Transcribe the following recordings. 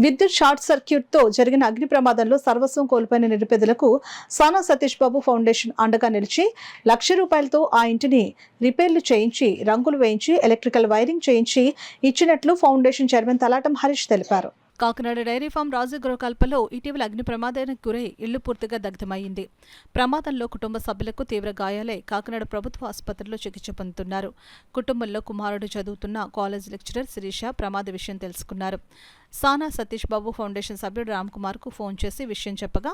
విద్యుత్ short circuit తో జరిగిన అగ్ని ప్రమాదంలో సర్వస్వం కోల్పోయిన నిరుపేదలకు సానా సతీష్ బాబు ఫౌండేషన్ అండగా నిలిచి ₹1,00,000తో ఆ ఇంటిని రిపేర్లు చేయించి, రంగులు వేయించి, ఎలక్ట్రికల్ వైరింగ్ చేయించి ఇచ్చినట్లు ఫౌండేషన్ చైర్మన్ తలాటం హరీష్ తెలిపారు. కాకినాడ డైరీ ఫామ్ రాజగృహకల్పలో ఇటీవల అగ్ని ప్రమాదానికి గురై ఇళ్లు పూర్తిగా దగ్ధమయ్యింది. ప్రమాదంలో కుటుంబ సభ్యులకు తీవ్ర గాయాలై కాకినాడ ప్రభుత్వ ఆసుపత్రిలో చికిత్స పొందుతున్నారు. కుటుంబంలో కుమారుడు చదువుతున్న కాలేజ్ లెక్చరర్ శిరీష ప్రమాద విషయం తెలుసుకున్నారు. సానా సతీష్ బాబు ఫౌండేషన్ సభ్యుడు రామ్కుమార్కు ఫోన్ చేసి విషయం చెప్పగా,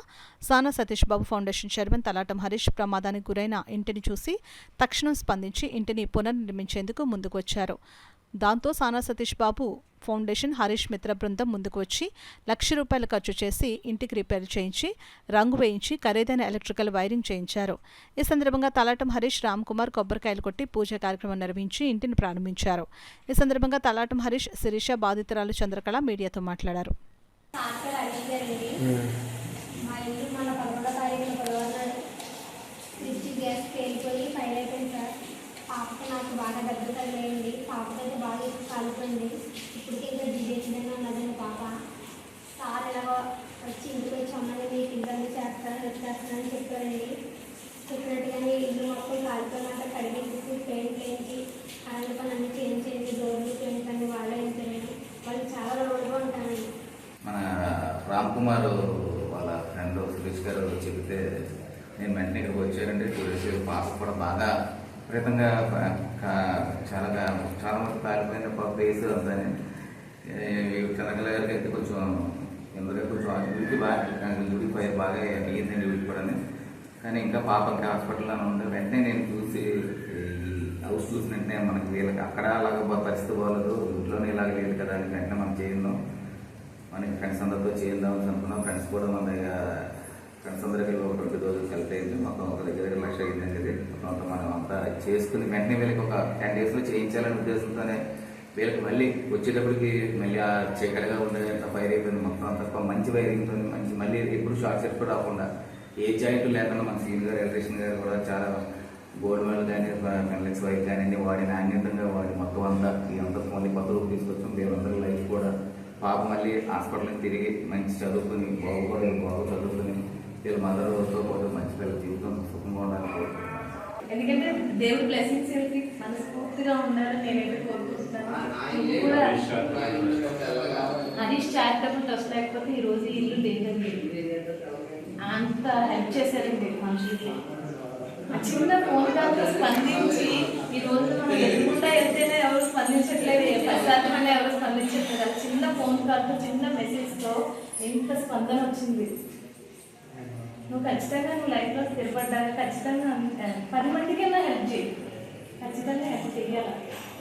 సానా సతీష్ బాబు ఫౌండేషన్ చైర్మన్ తలాటం హరీష్ ప్రమాదానికి గురైన ఇంటిని చూసి తక్షణం స్పందించి ఇంటిని పునర్నిర్మించేందుకు ముందుకు వచ్చారు. దాంతో సానా సతీష్ బాబు ఫౌండేషన్ హరీష్ మిత్ర బృందం ముందుకు వచ్చి ₹1,00,000 ఖర్చు చేసి ఇంటికి రిపేర్ చేయించి, రంగు వేయించి, ఖరీదైన ఎలక్ట్రికల్ వైరింగ్ చేయించారు. ఈ సందర్భంగా తలాటం హరీష్, రామ్కుమార్ కొబ్బరికాయలు కొట్టి పూజ కార్యక్రమం నిర్వహించి ఇంటిని ప్రారంభించారు. ఈ సందర్భంగా తలాటం హరీష్, శిరీష బాధితురాలు చంద్రకళ మీడియాతో మాట్లాడారు. పాపకి నాకు బాగా దెబ్బ తగిలేయండి. పాపకైతే బాగా కాలిపోయింది. ఇప్పటికీ ఇంకా డిజైన్గా ఉన్నదండి పాప. సార్ ఇలాగ వచ్చి ఇంటికి వచ్చి అమ్మని మీకు ఇబ్బంది చేస్తానని చెప్పారండి. చెప్పినట్టుగానే ఇల్లు మొత్తం కాలిపోయినాక కడిగేసి పెయింట్ వేయించి కరెంట్ పని అన్ని చేంజ్ చేయండి. డోర్లు పెయింట్ అన్ని వాళ్ళే వేయించండి. వాళ్ళు చాలా రోజులుగా ఉంటానండి. మన రామ్కుమార్ వాళ్ళ ఫ్రెండ్ సురేష్ గారు చెబితే నేను వెంటనే ఇక్కడికి వచ్చానండి. 2 days పాప కూడా బాగా విపరీతంగా చాలా మంది కాలిపోయిన ప్లేస్ అంతానే. చంద్రకళ గారికి అయితే కొంచెం ఎందుకంటే కొంచెం డ్యూటీ బాగా అయ్యిందండి డ్యూటీ కూడా. కానీ ఇంకా పాప ఇంకా హాస్పిటల్లోనే ఉంది. వెంటనే నేను చూసి హౌస్ చూసిన వెంటనే మనకి వీళ్ళకి అక్కడ అలాగ పరిస్థితి పోలేదు, ఇంట్లోనే ఇలాగ లేదు కదా అని వెంటనే మనం చేద్దాం, మనకి ఫ్రెండ్స్ అందరితో చేద్దాం అనుకున్నాం. ఫ్రెండ్స్ కూడా మన ఫ్రెండ్స్ అందరికీ 20 రోజులు కలిపి అయింది. మొత్తం ఒక దగ్గర ₹1,00,000 అయిందండి. మొత్తం మనం అంతా చేసుకుని వెంటనే వీళ్ళకి ఒక 10 daysలో చేయించాలనే ఉద్దేశంతోనే వీళ్ళకి మళ్ళీ వచ్చేటప్పటికి మళ్ళీ ఆ చీకటిగా ఉండే ఫైర్ అయిపోయింది. మొత్తం అంతా మంచి వైరింగ్తో మళ్ళీ ఎప్పుడు షార్ట్ సర్క్యూట్ రాకుండా ఏ జాయింట్ లేకుండా మన సీన్ గారు, ఎలక్ట్రీషియన్ గారు కూడా చాలా గోల్డ్ మెడల్ కానీ, మెల్లెక్స్ వైర్ కానీ వాడి నాణ్యతంగా వాడి మొత్తం అంతా మళ్ళీ కొత్త రూపు తీసుకొచ్చాం. వీళ్ళందరూ లైఫ్ కూడా పాప మళ్ళీ హాస్పిటల్కి తిరిగి మంచి చదువుకుని బాగా చదువుకుని వీళ్ళ మదర్తో పాటు మంచి పిల్లల జీవితం సుఖంగా ఉండాలని. ఎందుకంటే దేవుడి బ్లెస్సింగ్స్ మనస్ఫూర్తిగా ఉండాలని నేనైతే కోరుకుంటున్నాను. హరీష్ చారిటబుల్ ట్రస్ట్ లేకపోతే ఈ రోజు ఇల్లు లేదండి. అంత హెల్ప్ చేశారండి మనుషులకి. ఆ చిన్న ఫోన్ కాల్తో స్పందించి ఈ రోజు మనం ఎదుగుండా వెళ్తేనే ఎవరు స్పందించట్లేదు, 10% మంది ఎవరు స్పందించట్లేదు. ఆ చిన్న ఫోన్ కాల్తో, చిన్న మెసేజ్తో ఎంత స్పందన వచ్చింది. నువ్వు ఖచ్చితంగా లైఫ్లో స్థిరపడ్డాక ఖచ్చితంగా 10 మందికైనా హెల్ప్ చేయి, ఖచ్చితంగా హెల్ప్ చేయాలి.